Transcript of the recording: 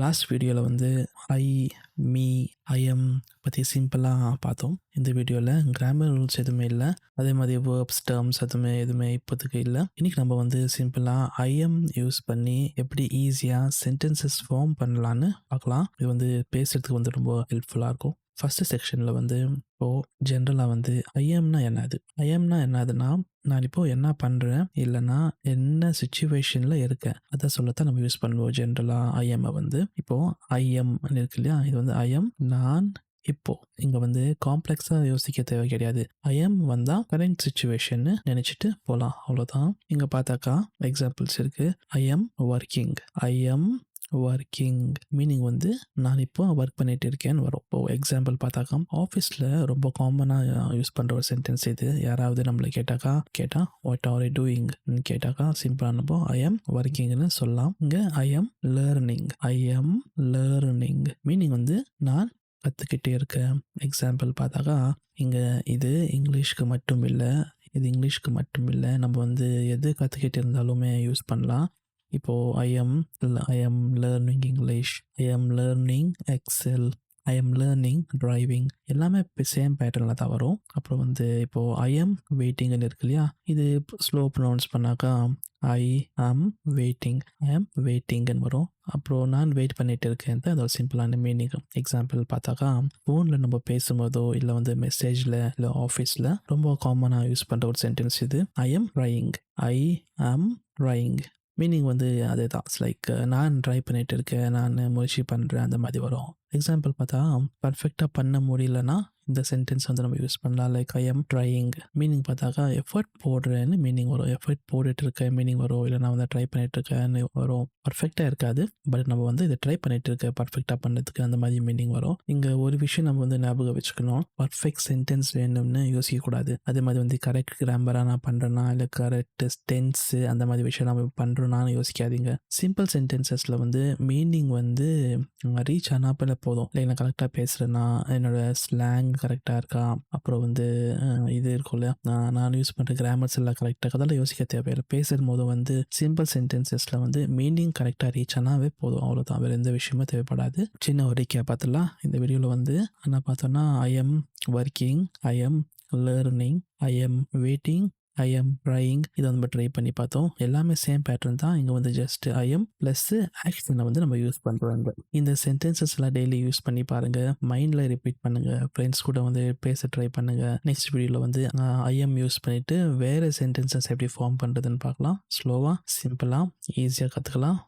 Last வீடியோவில் வந்து ஐ, me, IIM பற்றி சிம்பிளாக பார்த்தோம். இந்த வீடியோவில் கிராமர் ரூல்ஸ் எதுவுமே இல்லை, அதே மாதிரி வேர்ப்ஸ் டேர்ம்ஸ் எதுவுமே இப்போதைக்கு இல்லை. இன்றைக்கி நம்ம வந்து சிம்பிளாக ஐஎம் யூஸ் பண்ணி எப்படி ஈஸியாக சென்டென்சஸ் ஃபார்ம் பண்ணலான்னு பார்க்கலாம். இது வந்து பேசுகிறதுக்கு வந்து ரொம்ப ஹெல்ப்ஃபுல்லாக இருக்கும். ஃபஸ்ட்டு செக்ஷனில் வந்து இப்போது ஜென்ரலாக வந்து ஐஎம்னா என்னது, ஐஎம்னா என்னதுன்னா நான் இப்போது என்ன பண்ணுறேன் இல்லைனா என்ன சுச்சுவேஷனில் இருக்கேன் அதை சொல்லத்தான் நம்ம யூஸ் பண்ணுவோம். ஜென்ரலாக ஐஎம்மை வந்து இப்போது ஐஎம் இருக்கு இல்லையா, இது வந்து ஐஎம் நான் இப்போ இங்கே வந்து காம்ப்ளெக்ஸாக யோசிக்க தேவை கிடையாது. ஐஎம் வந்தால் கரண்ட் சுச்சுவேஷன்னு நினச்சிட்டு போகலாம், அவ்வளோதான். இங்கே பார்த்தாக்கா எக்ஸாம்பிள்ஸ் இருக்குது. I'm working, I'm working meaning வந்து நான் இப்போ ஒர்க் பண்ணிட்டு இருக்கேன்னு வரும். இப்போ எக்ஸாம்பிள் பார்த்தாக்கா ஆஃபீஸில் ரொம்ப காமனாக யூஸ் பண்ணுற ஒரு சென்டென்ஸ் இது. யாராவது நம்மளை கேட்டால் வாட் ஆர் யூ டூயிங் கேட்டாக்கா சிம்பிளானப்போ ஐ எம் ஒர்க்கிங்னு சொல்லலாம். இங்கே ஐ எம் லேர்னிங் மீனிங் வந்து நான் கற்றுக்கிட்டே இருக்கேன். எக்ஸாம்பிள் பார்த்தாக்கா இங்கே இது இங்கிலீஷ்க்கு மட்டும் இல்லை, நம்ம வந்து எது கற்றுக்கிட்டு இருந்தாலுமே யூஸ் பண்ணலாம். இப்போது I am learning English, I am learning Excel, I am learning driving எல்லாமே இப்போ சேம் பேட்டர்னில் தான் வரும். அப்புறம் வந்து இப்போது ஐ எம் வெயிட்டிங்னு இருக்கு இல்லையா, இது ஸ்லோ ப்ரொனவுன்ஸ் பண்ணாக்கா ஐ ஆம் வெயிட்டிங்னு வரும். அப்புறம் நான் வெயிட் பண்ணிட்டு இருக்கேன், அது ஒரு சிம்பிளான மீனிங். எக்ஸாம்பிள் பார்த்தாக்கா ஃபோனில் நம்ம பேசும்போதோ இல்லை வந்து மெசேஜில் இல்லை ஆஃபீஸில் ரொம்ப காமனாக யூஸ் பண்ணுற ஒரு சென்டென்ஸ் இது. ஐ ஆம் ரையிங் மீனிங் வந்து அதே தான். லைக் நான் ட்ரை பண்ணிட்டு இருக்கேன், நான் முயற்சி பண்ணுறேன், அந்த மாதிரி வரும். எக்ஸாம்பிள் பார்த்தா பர்ஃபெக்டாக பண்ண முடியலன்னா இந்த சென்டென்ஸ் வந்து நம்ம யூஸ் பண்ணலாம். Like I am trying meaning பார்த்தாக்கா எஃபர்ட் போடுறேன்னு மீனிங் வரும், எஃபர்ட் போட்டுட்டு இருக்கேன் மீனிங் வரும், இல்லை நான் வந்து ட்ரை பண்ணிட்டு இருக்கேன்னு வரும். பர்ஃபெக்டாக இருக்காது, பட் நம்ம வந்து இதை ட்ரை பண்ணிட்டு இருக்கேன் பர்ஃபெக்டாக பண்ணுறதுக்கு, அந்த மாதிரி மீனிங் வரும். இங்கே ஒரு விஷயம் நம்ம வந்து ஞாபகம் வச்சுக்கணும், பர்ஃபெக்ட் சென்டென்ஸ் வேணும்னு யோசிக்கக்கூடாது. அதே மாதிரி வந்து கரெக்ட் கிராமராக நான் பண்ணுறேன்னா இல்லை கரெக்ட் டென்ஸு அந்த மாதிரி விஷயம் நம்ம பண்ணுறோன்னான்னு யோசிக்காதீங்க. சிம்பிள் சென்டென்சஸில் வந்து மீனிங் வந்து ரீச் ஆனால் போதும். இல்லை நான் கரெக்டாக பேசுகிறேன்னா என்னோட ஸ்லாங் கரெக்டாக இருக்கா, அப்புறம் வந்து இது இருக்கும்ல நான் யூஸ் பண்ணுற கிராமர்ஸ் எல்லாம் கரெக்டாக, அதெல்லாம் யோசிக்க தேவையில்லை. பேசும்போது வந்து சிம்பிள் சென்டென்சஸில் வந்து மீனிங் கரெக்டாக ரீச் ஆனாவே போதும், அவ்வளோதான். வேறு எந்த விஷயமும் தேவைப்படாது. சின்ன ஒரு ரீகேப் பார்த்துலாம் இந்த வீடியோவில் வந்து என்ன பார்த்தோன்னா I am working, I am learning, I am waiting, I am trying இதை நம்ம ட்ரை பண்ணி பார்த்தோம். எல்லாமே சேம் பேட்டர்ன் தான். இங்கே வந்து ஜஸ்ட் ஐ எம் ப்ளஸ் ஆக்ஷனை வந்து நம்ம யூஸ் பண்ணுறாங்க. இந்த சென்டென்சஸ் எல்லாம் டெய்லி யூஸ் பண்ணி பாருங்கள், மைண்டில் ரிப்பீட் பண்ணுங்கள், ஃப்ரெண்ட்ஸ் கூட வந்து பேச ட்ரை பண்ணுங்கள். நெக்ஸ்ட் வீடியோவில் வந்து ஐ எம் யூஸ் பண்ணிவிட்டு வேறு சென்டென்சஸ் எப்படி ஃபார்ம் பண்ணுறதுன்னு பார்க்கலாம். ஸ்லோவாக சிம்பிளாக ஈஸியாக கற்றுக்கலாம்.